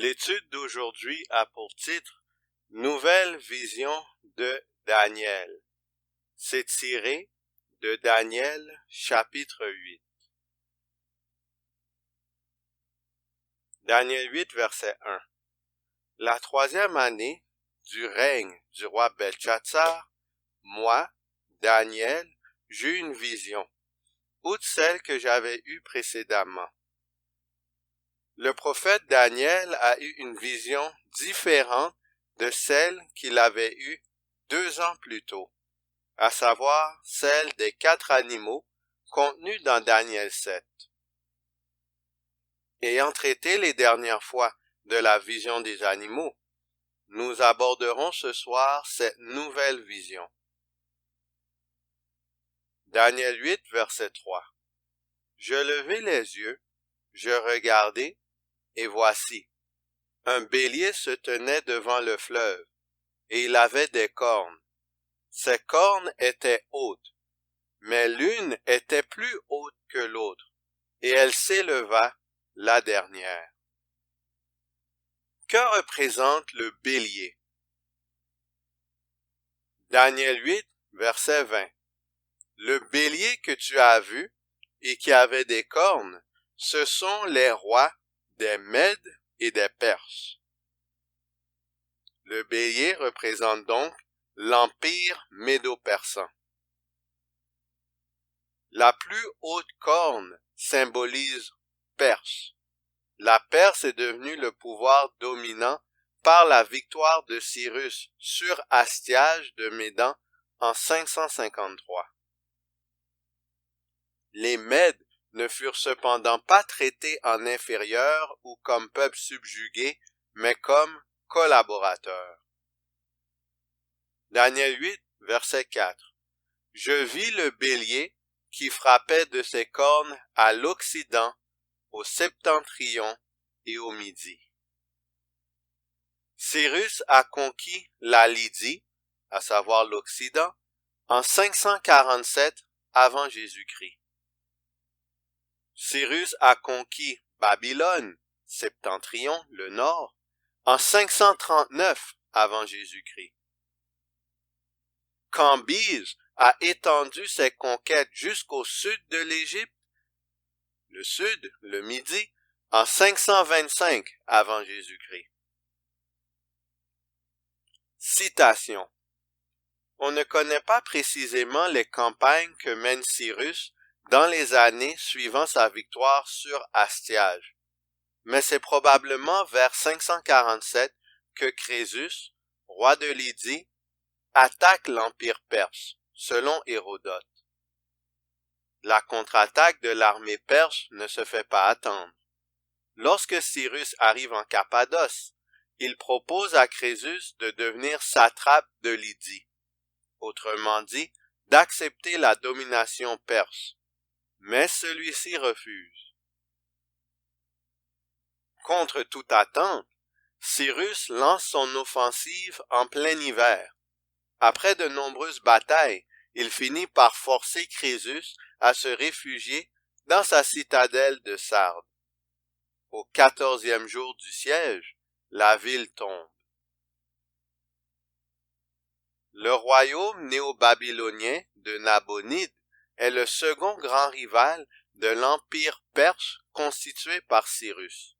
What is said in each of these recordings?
L'étude d'aujourd'hui a pour titre « Nouvelle vision de Daniel ». C'est tiré de Daniel chapitre 8. Daniel 8, verset 1. La troisième année du règne du roi Belchatsar, moi, Daniel, j'eus une vision, outre celle que j'avais eue précédemment. Le prophète Daniel a eu une vision différente de celle qu'il avait eue 2 ans plus tôt, à savoir celle des 4 animaux contenus dans Daniel 7. Ayant traité les dernières fois de la vision des animaux, nous aborderons ce soir cette nouvelle vision. Daniel 8, verset 3. Je levai les yeux, je regardai, et voici, un bélier se tenait devant le fleuve, et il avait des cornes. Ces cornes étaient hautes, mais l'une était plus haute que l'autre, et elle s'éleva, la dernière. Que représente le bélier? Daniel 8, verset 20. Le bélier que tu as vu et qui avait des cornes, ce sont les rois des Mèdes et des Perses. Le bélier représente donc l'empire médo-persan. La plus haute corne symbolise Perse. La Perse est devenue le pouvoir dominant par la victoire de Cyrus sur Astiage de Médan en 553. Les Mèdes ne furent cependant pas traités en inférieurs ou comme peuple subjugué, mais comme collaborateurs. Daniel 8, verset 4. Je vis le bélier qui frappait de ses cornes à l'Occident, au septentrion et au midi. Cyrus a conquis la Lydie, à savoir l'Occident, en 547 avant Jésus-Christ. Cyrus a conquis Babylone, septentrion, le nord, en 539 avant Jésus-Christ. Cambyse a étendu ses conquêtes jusqu'au sud de l'Égypte, le sud, le midi, en 525 avant Jésus-Christ. Citation. On ne connaît pas précisément les campagnes que mène Cyrus dans les années suivant sa victoire sur Astiage, mais c'est probablement vers 547 que Crésus, roi de Lydie, attaque l'empire perse, selon Hérodote. La contre-attaque de l'armée perse ne se fait pas attendre. Lorsque Cyrus arrive en Cappadoce, il propose à Crésus de devenir satrape de Lydie, autrement dit, d'accepter la domination perse, mais celui-ci refuse. Contre toute attente, Cyrus lance son offensive en plein hiver. Après de nombreuses batailles, il finit par forcer Crésus à se réfugier dans sa citadelle de Sardes. Au 14e jour du siège, la ville tombe. Le royaume néo-babylonien de Nabonide est le second grand rival de l'empire perse constitué par Cyrus.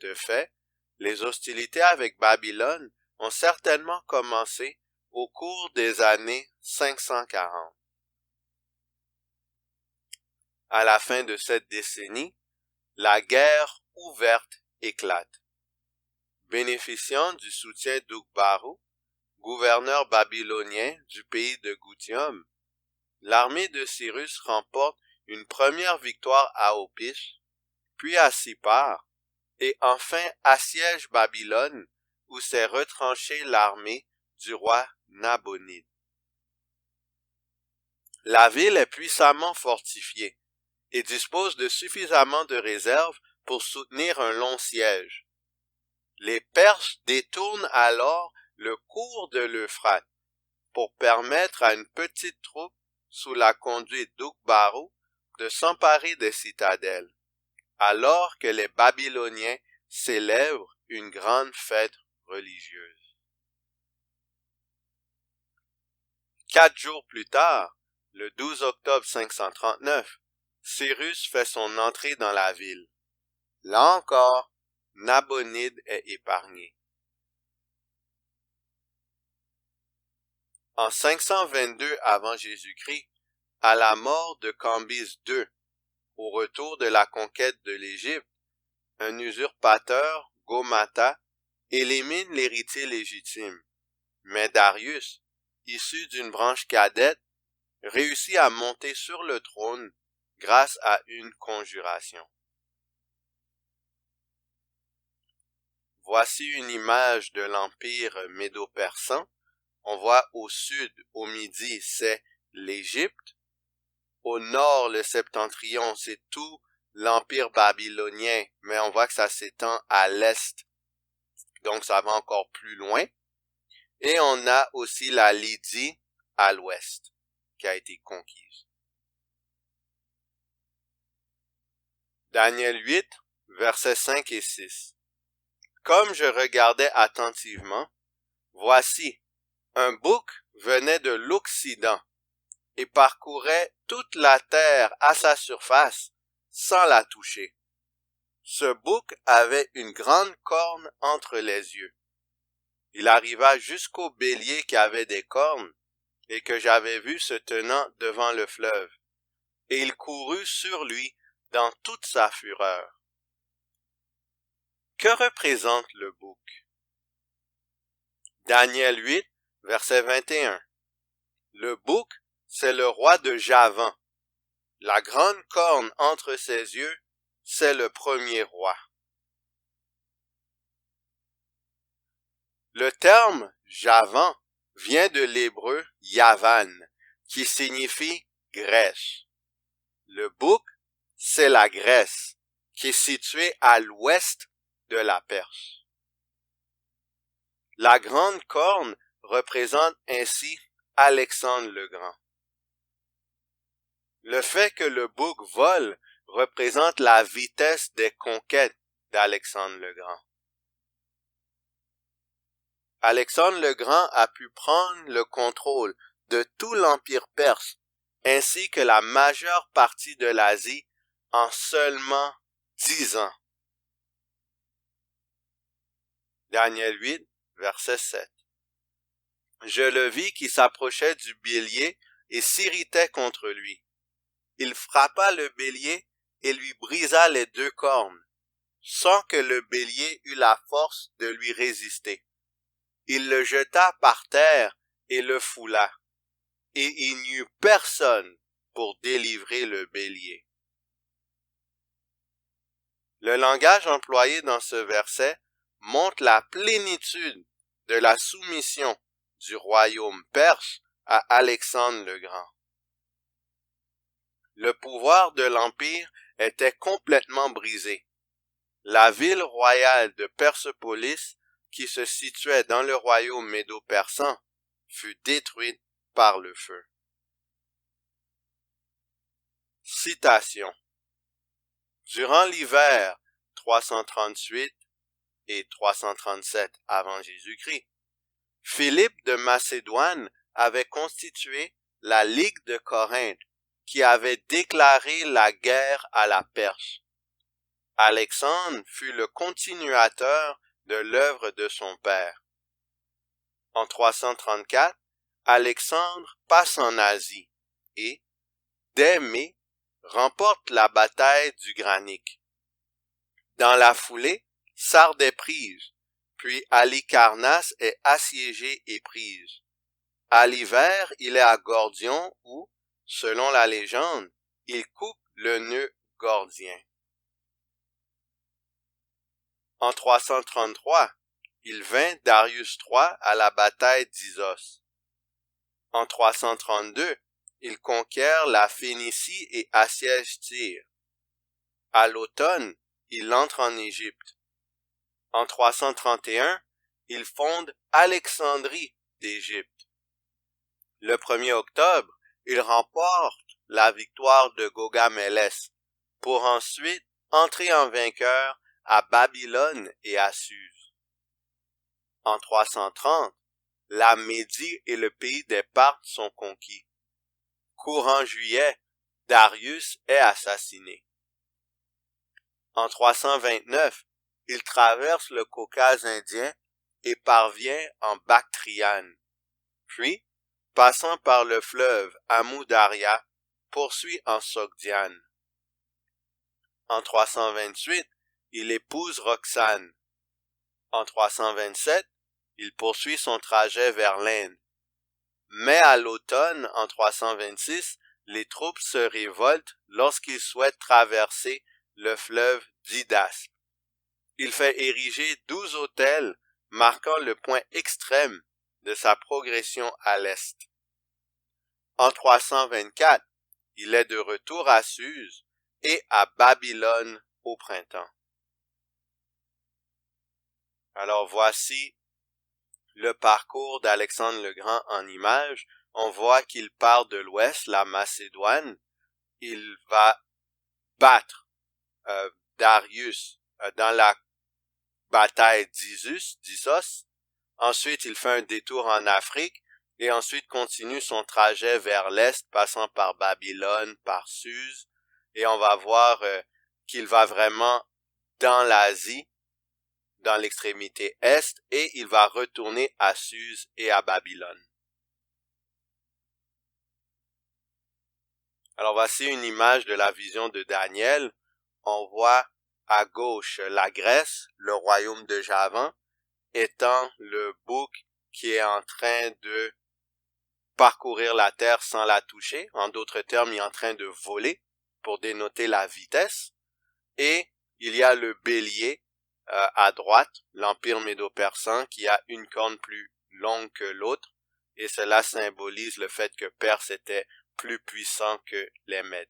De fait, les hostilités avec Babylone ont certainement commencé au cours des années 540. À la fin de cette décennie, la guerre ouverte éclate. Bénéficiant du soutien d'Ukbaru, gouverneur babylonien du pays de Gutium, l'armée de Cyrus remporte une première victoire à Opis, puis à Sippar, et enfin assiège Babylone, où s'est retranchée l'armée du roi Nabonide. La ville est puissamment fortifiée et dispose de suffisamment de réserves pour soutenir un long siège. Les Perses détournent alors le cours de l'Euphrate pour permettre à une petite troupe sous la conduite d'Ukbaru de s'emparer des citadelles, alors que les Babyloniens célèbrent une grande fête religieuse. 4 jours plus tard, le 12 octobre 539, Cyrus fait son entrée dans la ville. Là encore, Nabonide est épargné. En 522 avant Jésus-Christ, à la mort de Cambyse II, au retour de la conquête de l'Égypte, un usurpateur, Gomata, élimine l'héritier légitime, mais Darius, issu d'une branche cadette, réussit à monter sur le trône grâce à une conjuration. Voici une image de l'empire médo-persan. On voit au sud, au midi, c'est l'Égypte. Au nord, le septentrion, c'est tout l'empire babylonien, mais on voit que ça s'étend à l'est, donc ça va encore plus loin. Et on a aussi la Lydie à l'ouest, qui a été conquise. Daniel 8, versets 5 et 6. Comme je regardais attentivement, voici, un bouc venait de l'Occident et parcourait toute la terre à sa surface sans la toucher. Ce bouc avait une grande corne entre les yeux. Il arriva jusqu'au bélier qui avait des cornes et que j'avais vu se tenant devant le fleuve, et il courut sur lui dans toute sa fureur. Que représente le bouc? Daniel 8, verset 21. Le bouc, c'est le roi de Javan. La grande corne entre ses yeux, c'est le premier roi. Le terme Javan vient de l'hébreu Yavan, qui signifie Grèce. Le bouc, c'est la Grèce, qui est située à l'ouest de la Perse. La grande corne représente ainsi Alexandre le Grand. Le fait que le bouc vole représente la vitesse des conquêtes d'Alexandre le Grand. Alexandre le Grand a pu prendre le contrôle de tout l'empire perse ainsi que la majeure partie de l'Asie en seulement 10 ans. Daniel 8, verset 7. Je le vis qui s'approchait du bélier et s'irritait contre lui. Il frappa le bélier et lui brisa les 2 cornes, sans que le bélier eût la force de lui résister. Il le jeta par terre et le foula, et il n'y eut personne pour délivrer le bélier. Le langage employé dans ce verset montre la plénitude de la soumission du royaume perse à Alexandre le Grand. Le pouvoir de l'empire était complètement brisé. La ville royale de Persépolis, qui se situait dans le royaume médo-persan, fut détruite par le feu. Citation. Durant l'hiver 338 et 337 avant Jésus-Christ, Philippe de Macédoine avait constitué la Ligue de Corinthe qui avait déclaré la guerre à la Perse. Alexandre fut le continuateur de l'œuvre de son père. En 334, Alexandre passe en Asie et, dès mai, remporte la bataille du Granique. Dans la foulée, Sardes est prise, puis Halicarnasse est assiégée et prise. À l'hiver, il est à Gordion où, selon la légende, il coupe le nœud gordien. En 333, il vint Darius III à la bataille d'Issos. En 332, il conquiert la Phénicie et assiège Tyr. À l'automne, il entre en Égypte. En 331, il fonde Alexandrie d'Égypte. Le 1er octobre, il remporte la victoire de Gaugamélès pour ensuite entrer en vainqueur à Babylone et à Suse. En 330, la Médie et le pays des Parthes sont conquis. Courant juillet, Darius est assassiné. En 329, il traverse le Caucase indien et parvient en Bactriane. Puis, passant par le fleuve Amu Darya, poursuit en Sogdiane. En 328, il épouse Roxane. En 327, il poursuit son trajet vers l'Inde. Mais à l'automne, en 326, les troupes se révoltent lorsqu'il souhaite traverser le fleuve Didaspe. Il fait ériger 12 autels marquant le point extrême de sa progression à l'est. En 324, il est de retour à Suse et à Babylone au printemps. Alors voici le parcours d'Alexandre le Grand en images. On voit qu'il part de l'ouest, la Macédoine. Il va battre Darius dans la bataille d'Issos. Ensuite, il fait un détour en Afrique et ensuite continue son trajet vers l'est, passant par Babylone, par Suse. Et on va voir qu'il va vraiment dans l'Asie, dans l'extrémité est, et il va retourner à Suse et à Babylone. Alors voici une image de la vision de Daniel. On voit à gauche la Grèce, le royaume de Javan, étant le bouc qui est en train de parcourir la terre sans la toucher. En d'autres termes, il est en train de voler pour dénoter la vitesse. Et il y a le bélier à droite, l'empire médo-persan, qui a une corne plus longue que l'autre. Et cela symbolise le fait que Perse était plus puissant que les Mèdes.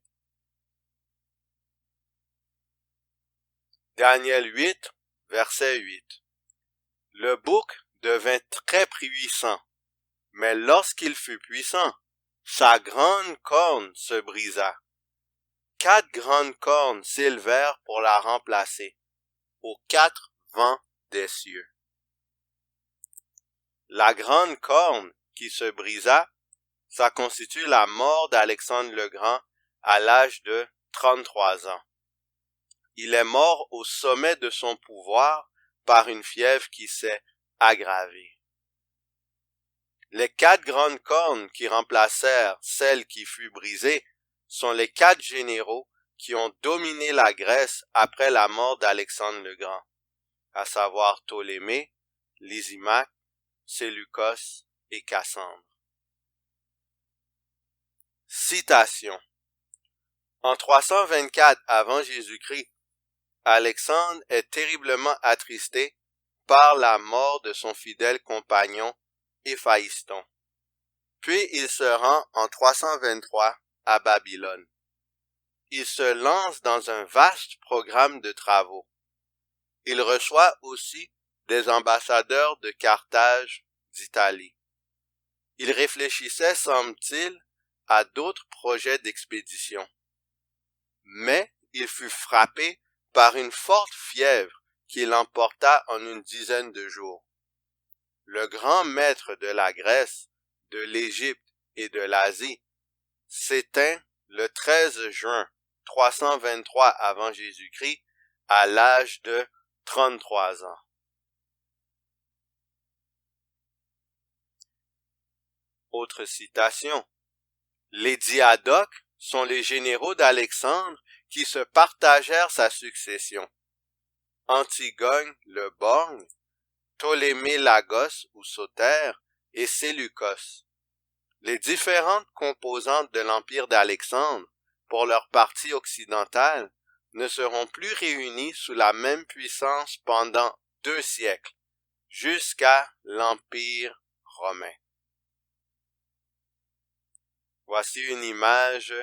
Daniel 8, verset 8. Le bouc devint très puissant, mais lorsqu'il fut puissant, sa grande corne se brisa. 4 grandes cornes s'élevèrent pour la remplacer, aux 4 vents des cieux. La grande corne qui se brisa, ça constitue la mort d'Alexandre le Grand à l'âge de 33 ans. Il est mort au sommet de son pouvoir par une fièvre qui s'est aggravée. Les 4 grandes cornes qui remplacèrent celle qui fut brisée sont les 4 généraux qui ont dominé la Grèce après la mort d'Alexandre le Grand, à savoir Ptolémée, Lysimaque, Séleucos et Cassandre. Citation. En 324 avant Jésus-Christ, Alexandre est terriblement attristé par la mort de son fidèle compagnon Héphaïston. Puis il se rend en 323 à Babylone. Il se lance dans un vaste programme de travaux. Il reçoit aussi des ambassadeurs de Carthage, d'Italie. Il réfléchissait, semble-t-il, à d'autres projets d'expédition. Mais il fut frappé par une forte fièvre qui l'emporta en une dizaine de jours. Le grand maître de la Grèce, de l'Égypte et de l'Asie s'éteint le 13 juin 323 avant Jésus-Christ à l'âge de 33 ans. Autre citation. Les diadoques sont les généraux d'Alexandre qui se partagèrent sa succession. Antigone le Borgne, Ptolémée Lagos ou Sotère et Séleucos. Les différentes composantes de l'empire d'Alexandre, pour leur partie occidentale, ne seront plus réunies sous la même puissance pendant 2 siècles, jusqu'à l'Empire romain. Voici une image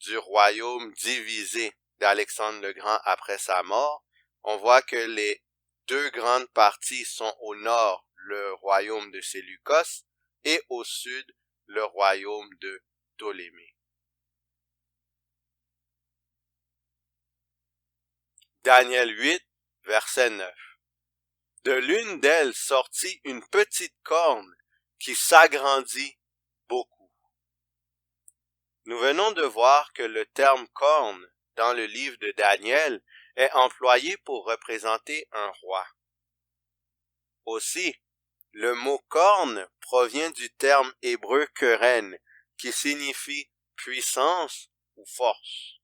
du royaume divisé d'Alexandre le Grand après sa mort. On voit que les 2 grandes parties sont au nord le royaume de Séleucos et au sud le royaume de Ptolémée. Daniel 8, verset 9. de l'une d'elles sortit une petite corne qui s'agrandit beaucoup. Nous venons de voir que le terme corne dans le livre de Daniel est employé pour représenter un roi. Aussi, le mot corne provient du terme hébreu keren, qui signifie puissance ou force.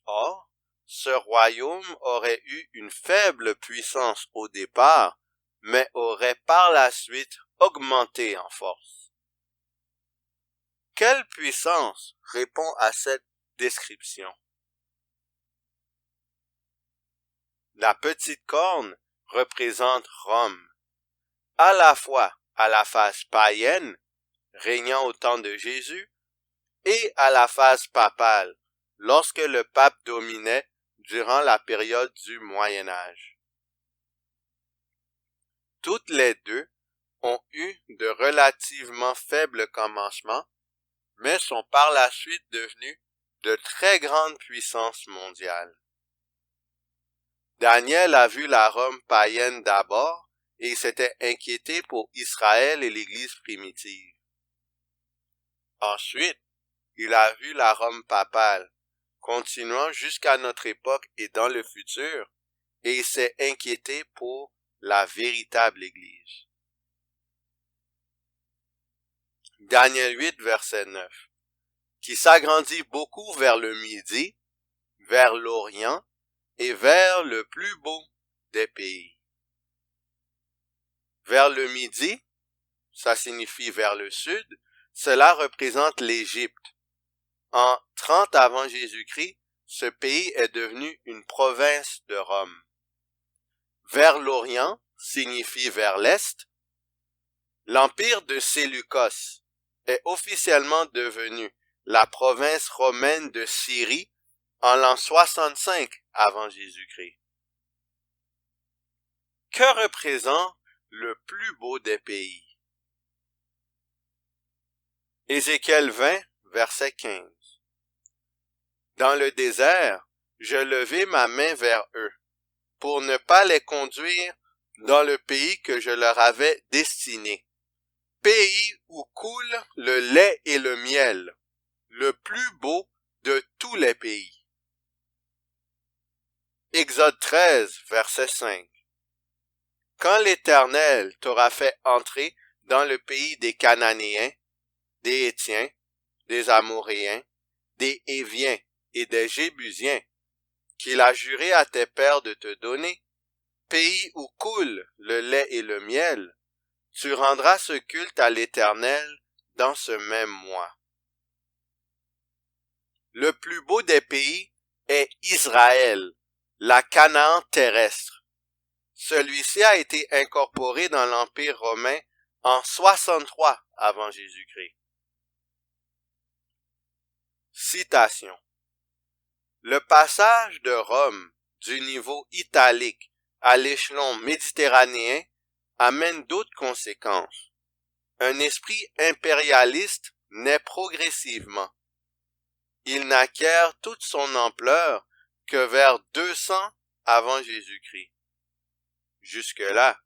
Or, ce royaume aurait eu une faible puissance au départ, mais aurait par la suite augmenté en force. Quelle puissance répond à cette description? La petite corne représente Rome, à la fois à la phase païenne, régnant au temps de Jésus, et à la phase papale, lorsque le pape dominait durant la période du Moyen Âge. Toutes les deux ont eu de relativement faibles commencements, mais sont par la suite devenues de très grandes puissances mondiales. Daniel a vu la Rome païenne d'abord et s'était inquiété pour Israël et l'Église primitive. Ensuite, il a vu la Rome papale, continuant jusqu'à notre époque et dans le futur, et il s'est inquiété pour la véritable Église. Daniel 8, verset 9, qui s'agrandit beaucoup vers le midi, vers l'Orient et vers le plus beau des pays. Vers le midi, ça signifie vers le sud, cela représente l'Égypte. En 30 avant Jésus-Christ, ce pays est devenu une province de Rome. Vers l'Orient signifie vers l'Est. L'empire de Séleucos est officiellement devenu la province romaine de Syrie en l'an 65 avant Jésus-Christ. Que représente le plus beau des pays? Ézéchiel 20, verset 15. Dans le désert, je levai ma main vers eux, pour ne pas les conduire dans le pays que je leur avais destiné, pays où coule le lait et le miel, le plus beau de tous les pays. Exode 13, verset 5. Quand l'Éternel t'aura fait entrer dans le pays des Cananéens, des Hétiens, des Amoréens, des Héviens et des Jébusiens, qu'il a juré à tes pères de te donner, pays où coule le lait et le miel, tu rendras ce culte à l'Éternel dans ce même mois. Le plus beau des pays est Israël, la Canaan terrestre. Celui-ci a été incorporé dans l'Empire romain en 63 avant Jésus-Christ. Citation. Le passage de Rome du niveau italique à l'échelon méditerranéen amène d'autres conséquences. Un esprit impérialiste naît progressivement. Il n'acquiert toute son ampleur que vers 200 avant Jésus-Christ. Jusque-là,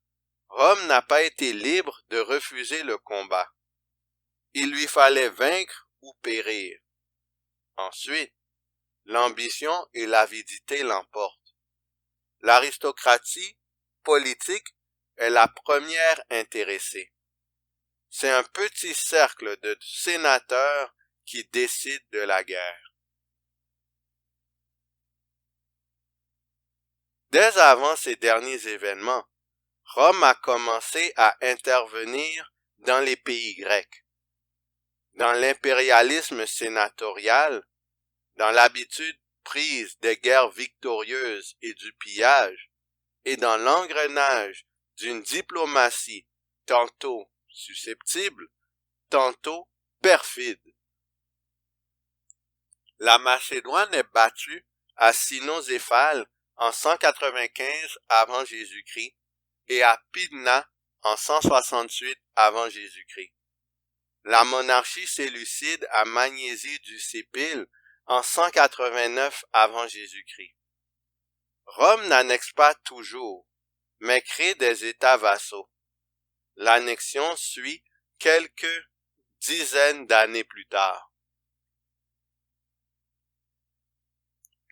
Rome n'a pas été libre de refuser le combat. Il lui fallait vaincre ou périr. Ensuite, l'ambition et l'avidité l'emportent. L'aristocratie politique est la première intéressée. C'est un petit cercle de sénateurs qui décide de la guerre. Dès avant ces derniers événements, Rome a commencé à intervenir dans les pays grecs. Dans l'impérialisme sénatorial, dans l'habitude prise des guerres victorieuses et du pillage, et dans l'engrenage d'une diplomatie tantôt susceptible, tantôt perfide. La Macédoine est battue à Cynoséphale en 195 avant Jésus-Christ et à Pydna en 168 avant Jésus-Christ. La monarchie séleucide à Magnésie du Sépile en 189 avant Jésus-Christ. Rome n'annexe pas toujours, mais crée des États vassaux. L'annexion suit quelques dizaines d'années plus tard.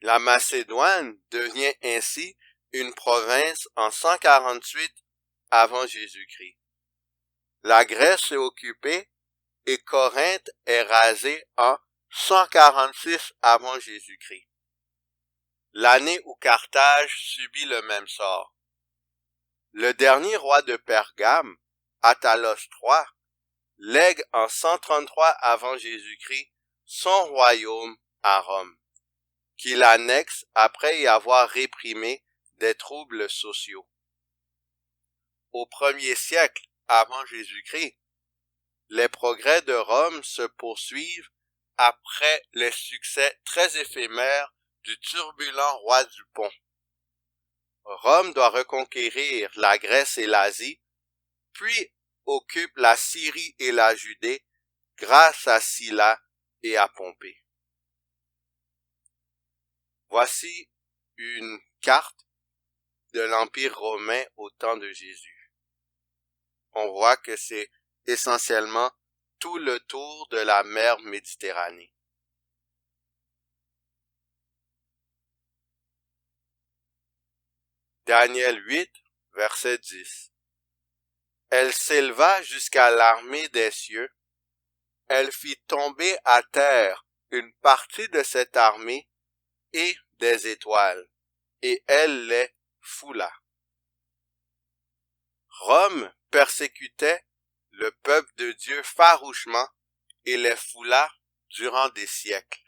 La Macédoine devient ainsi une province en 148 avant Jésus-Christ. La Grèce est occupée et Corinthe est rasée en 146 avant Jésus-Christ. L'année où Carthage subit le même sort. Le dernier roi de Pergame, Attalos III, lègue en 133 avant Jésus-Christ son royaume à Rome, qu'il annexe après y avoir réprimé des troubles sociaux. Au 1er siècle avant Jésus-Christ, les progrès de Rome se poursuivent après les succès très éphémères du turbulent roi du Pont. Rome doit reconquérir la Grèce et l'Asie, puis occupe la Syrie et la Judée grâce à Sylla et à Pompée. Voici une carte de l'Empire romain au temps de Jésus. On voit que c'est essentiellement tout le tour de la mer Méditerranée. Daniel 8, verset 10. Elle s'éleva jusqu'à l'armée des cieux. Elle fit tomber à terre une partie de cette armée et des étoiles, et elle les foula. Rome persécutait le peuple de Dieu farouchement et les foula durant des siècles.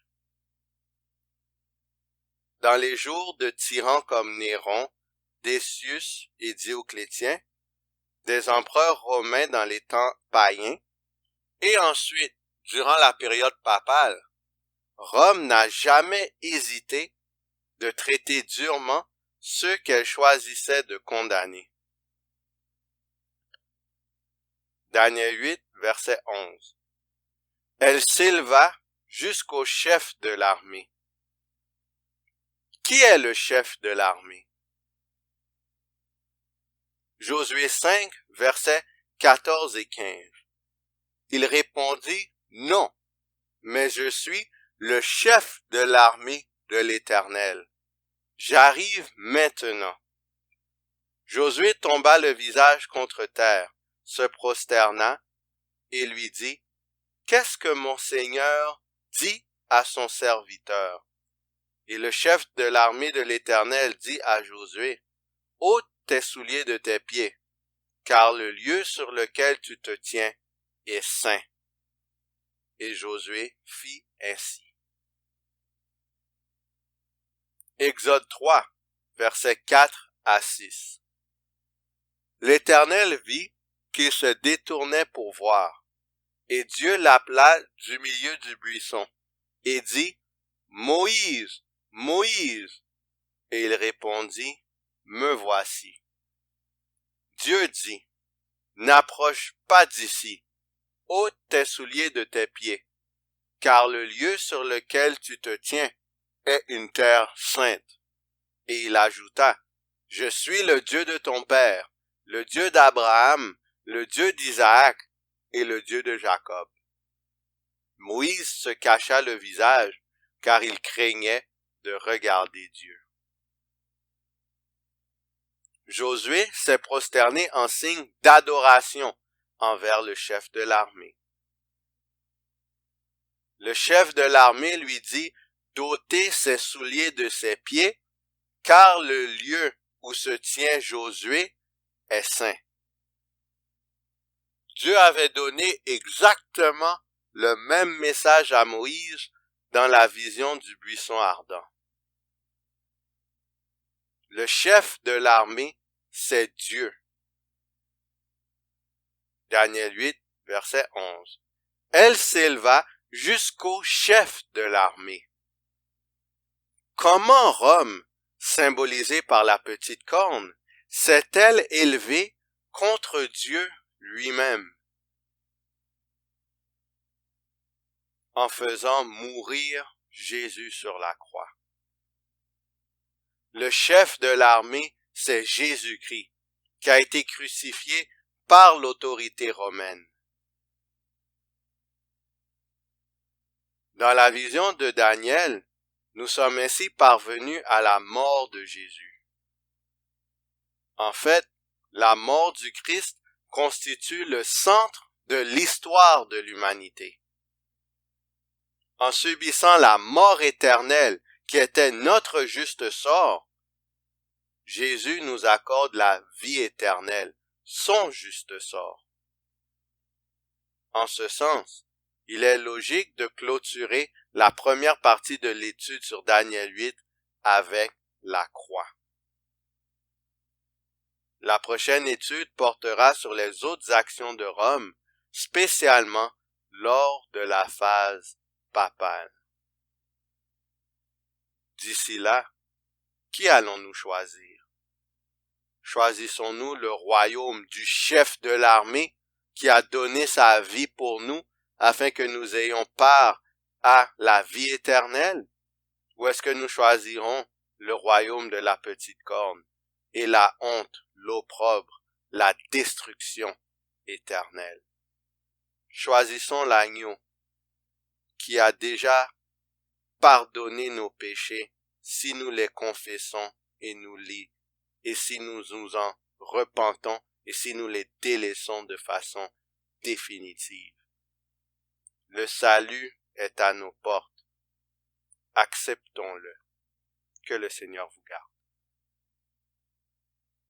Dans les jours de tyrans comme Néron, Décius et Dioclétien, des empereurs romains dans les temps païens, et ensuite, durant la période papale, Rome n'a jamais hésité de traiter durement ceux qu'elle choisissait de condamner. Daniel 8, verset 11. Elle s'éleva jusqu'au chef de l'armée. Qui est le chef de l'armée? Josué 5, versets 14 et 15. Il répondit, non, mais je suis le chef de l'armée de l'Éternel. J'arrive maintenant. Josué tomba le visage contre terre, se prosterna et lui dit, qu'est-ce que mon Seigneur dit à son serviteur? Et le chef de l'armée de l'Éternel dit à Josué, ôte tes souliers de tes pieds, car le lieu sur lequel tu te tiens est saint. Et Josué fit ainsi. Exode 3, versets 4 à 6. L'Éternel vit qu'il se détournait pour voir, et Dieu l'appela du milieu du buisson, et dit, Moïse, Moïse. Et il répondit, me voici. Dieu dit, n'approche pas d'ici, ôte tes souliers de tes pieds, car le lieu sur lequel tu te tiens est une terre sainte. Et il ajouta, je suis le Dieu de ton père, le Dieu d'Abraham, le Dieu d'Isaac et le Dieu de Jacob. Moïse se cacha le visage, car il craignait de regarder Dieu. Josué s'est prosterné en signe d'adoration envers le chef de l'armée. Le chef de l'armée lui dit d'ôter ses souliers de ses pieds, car le lieu où se tient Josué est saint. Dieu avait donné exactement le même message à Moïse dans la vision du buisson ardent. Le chef de l'armée, c'est Dieu. Daniel 8, verset 11. Elle s'éleva jusqu'au chef de l'armée. Comment Rome, symbolisée par la petite corne, s'est-elle élevée contre Dieu lui-même? En faisant mourir Jésus sur la croix. Le chef de l'armée, c'est Jésus-Christ, qui a été crucifié par l'autorité romaine. Dans la vision de Daniel, nous sommes ainsi parvenus à la mort de Jésus. En fait, la mort du Christ constitue le centre de l'histoire de l'humanité. En subissant la mort éternelle qui était notre juste sort, Jésus nous accorde la vie éternelle, son juste sort. En ce sens, il est logique de clôturer la première partie de l'étude sur Daniel 8 avec la croix. La prochaine étude portera sur les autres actions de Rome, spécialement lors de la phase papale. D'ici là, qui allons-nous choisir? Choisissons-nous le royaume du chef de l'armée qui a donné sa vie pour nous afin que nous ayons part à la vie éternelle? Ou est-ce que nous choisirons le royaume de la petite corne et la honte, l'opprobre, la destruction éternelle? Choisissons l'agneau qui a déjà pardonné nos péchés si nous les confessons et si nous nous en repentons et si nous les délaissons de façon définitive. Le salut est à nos portes. Acceptons-le. Que le Seigneur vous garde.